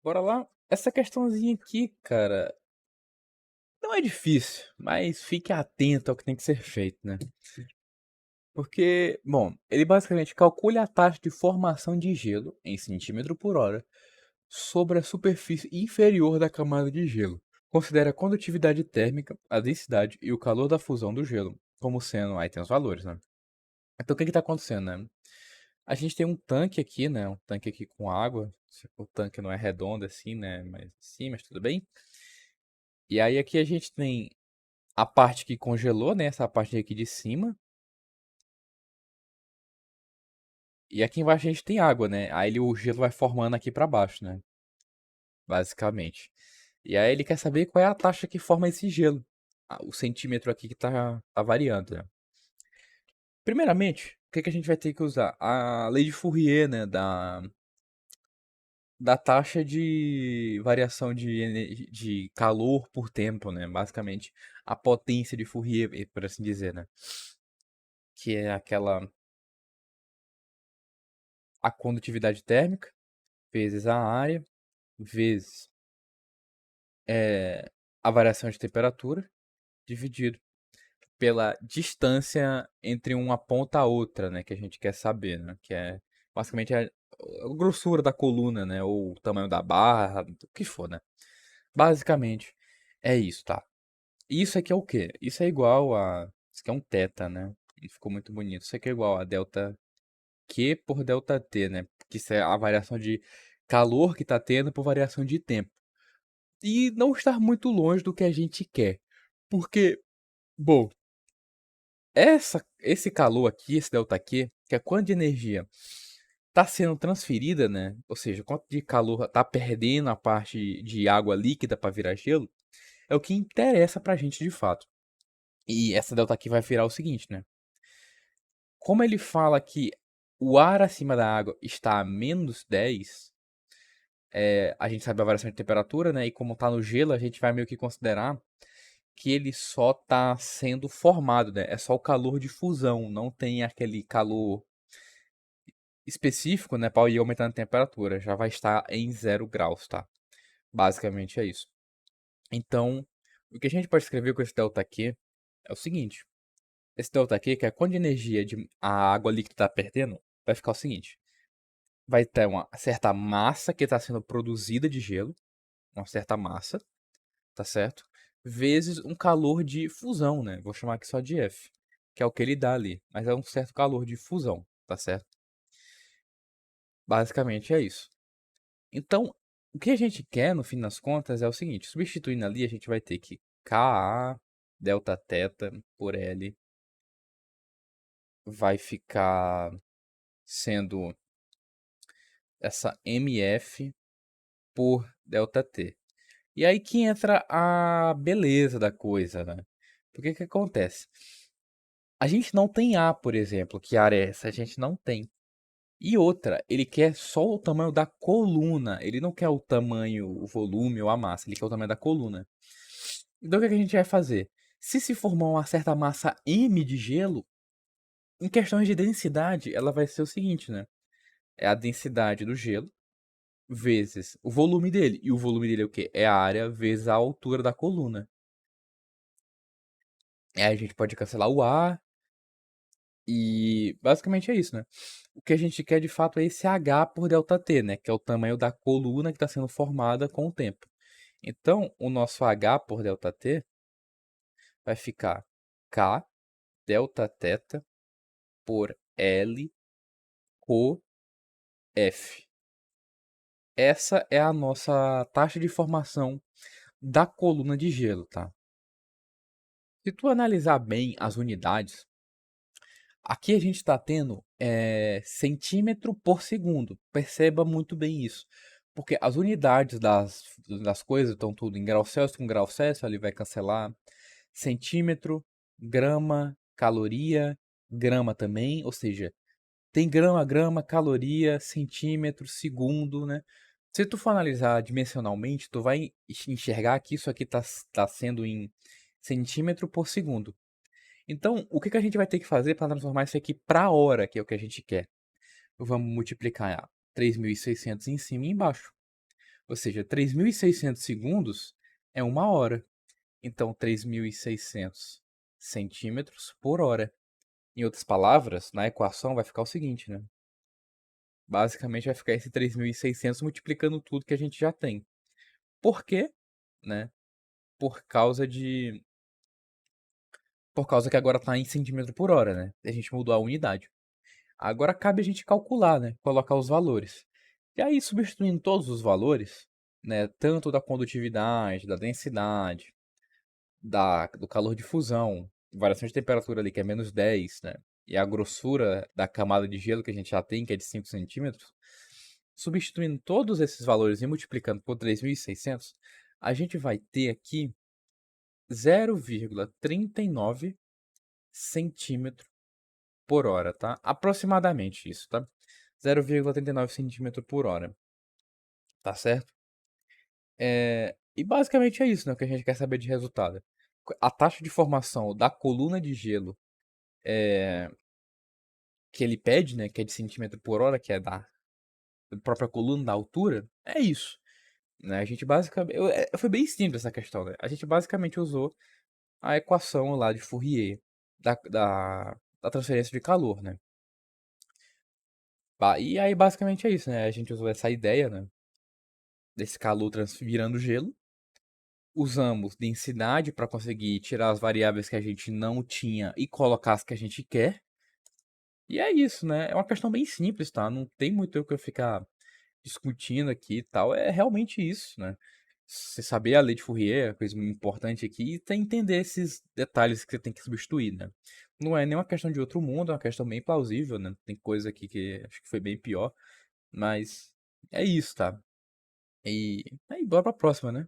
Bora lá. Essa questãozinha aqui, cara, não é difícil, mas fique atento ao que tem que ser feito, né? Porque, bom, ele basicamente calcula a taxa de formação de gelo em centímetro por hora sobre a superfície inferior da camada de gelo. Considera a condutividade térmica, a densidade e o calor da fusão do gelo, como sendo, aí tem os valores, né? Então o que que tá acontecendo, né? A gente tem um tanque aqui, né? Um tanque aqui com água. O tanque não é redondo assim, né? Mas sim, mas tudo bem. E aí aqui a gente tem a parte que congelou, né? Essa parte aqui de cima. E aqui embaixo a gente tem água, né? O gelo vai formando aqui pra baixo, né? Basicamente. E aí ele quer saber qual é a taxa que forma esse gelo. O centímetro aqui que tá variando, né? Primeiramente, o que que a gente vai ter que usar? A lei de Fourier, né? Da taxa de variação de calor por tempo, né? Basicamente, a potência de Fourier, por assim dizer, né? Que é a condutividade térmica vezes a área vezes a variação de temperatura dividido pela distância entre uma ponta a outra, né? Que a gente quer saber, né? Que é basicamente a grossura da coluna, né? Ou o tamanho da barra, o que for, né? Basicamente é isso, tá? Isso aqui é o quê? Isso é igual a. Isso aqui é um θ, né? E ficou muito bonito. Isso aqui é igual a delta Q por delta T, né? Que isso é a variação de calor que está tendo por variação de tempo. E não estar muito longe do que a gente quer. Porque, bom, esse calor aqui, esse delta Q, que é quanto de energia está sendo transferida, né? Ou seja, quanto de calor está perdendo a parte de água líquida para virar gelo, é o que interessa para a gente de fato. E essa delta aqui vai virar o seguinte, né? Como ele fala que o ar acima da água está a -10, a gente sabe a variação de temperatura, né? E como está no gelo, a gente vai meio que considerar que ele só está sendo formado, né? É só o calor de fusão, não tem aquele calor específico, né? Para ir aumentando a temperatura. Já vai estar em 0 graus, tá? Basicamente é isso. Então, o que a gente pode escrever com esse delta aqui é o seguinte. Esse delta aqui, que é quanto de energia a água líquida está perdendo, vai ficar o seguinte. Vai ter uma certa massa que está sendo produzida de gelo, uma certa massa, tá certo? Vezes um calor de fusão, né? Vou chamar aqui só de F, que é o que ele dá ali, mas é um certo calor de fusão, tá certo? Basicamente é isso. Então, o que a gente quer, no fim das contas, é o seguinte: substituindo ali, a gente vai ter que Ka delta θ por L vai ficar sendo essa MF por delta T. E aí que entra a beleza da coisa, né? Porque que acontece? A gente não tem A, por exemplo, que área é essa? A gente não tem. E outra, ele quer só o tamanho da coluna, ele não quer o tamanho, o volume ou a massa, ele quer o tamanho da coluna. Então o que é que a gente vai fazer? Se formar uma certa massa M de gelo, em questões de densidade, ela vai ser o seguinte, né? É a densidade do gelo vezes o volume dele. E o volume dele é o quê? É a área vezes a altura da coluna. Aí a gente pode cancelar o A e basicamente é isso, né? O que a gente quer de fato é esse H por delta T, né? Que é o tamanho da coluna que está sendo formada com o tempo. Então, o nosso H por delta T vai ficar K delta θ por L co F. Essa é a nossa taxa de formação da coluna de gelo, tá? Se tu analisar bem as unidades, aqui a gente está tendo centímetro por segundo. Perceba muito bem isso. Porque as unidades das coisas estão tudo em grau Celsius com grau Celsius, ali vai cancelar. Centímetro, grama, caloria, grama também. Ou seja, tem grama, grama, caloria, centímetro, segundo, né? Se tu for analisar dimensionalmente, tu vai enxergar que isso aqui tá sendo em centímetro por segundo. Então, o que que a gente vai ter que fazer para transformar isso aqui para hora, que é o que a gente quer? Vamos multiplicar 3.600 em cima e embaixo. Ou seja, 3.600 segundos é 1 hora. Então, 3.600 centímetros por hora. Em outras palavras, na equação vai ficar o seguinte, né? Basicamente vai ficar esse 3.600 multiplicando tudo que a gente já tem. Por quê? Né? Por causa de... Por causa que agora está em centímetro por hora, né? A gente mudou a unidade. Agora cabe a gente calcular, né? Colocar os valores. E aí, substituindo todos os valores, né? Tanto da condutividade, da densidade, do calor de fusão, variação de temperatura ali que é -10, né? E a grossura da camada de gelo que a gente já tem, que é de 5 centímetros, substituindo todos esses valores e multiplicando por 3.600, a gente vai ter aqui 0,39 centímetro por hora, tá? Aproximadamente isso, tá? 0,39 centímetro por hora, tá certo? E basicamente é isso, né? O que a gente quer saber de resultado. A taxa de formação da coluna de gelo que ele pede, né? Que é de centímetro por hora, que é da própria coluna, da altura, é isso. Né? A gente basicamente. Foi bem simples essa questão, né? A gente basicamente usou a equação lá de Fourier da transferência de calor, né? E aí basicamente é isso, né? A gente usou essa ideia, né? Desse calor virando gelo. Usamos densidade para conseguir tirar as variáveis que a gente não tinha e colocar as que a gente quer. E é isso, né? É uma questão bem simples, tá? Não tem muito o que eu ficar discutindo aqui e tal. É realmente isso, né? Você saber a lei de Fourier é a coisa importante aqui e entender esses detalhes que você tem que substituir, né? Não é nem uma questão de outro mundo, é uma questão bem plausível, né? Tem coisa aqui que acho que foi bem pior, mas é isso, tá? E aí, bora pra próxima, né?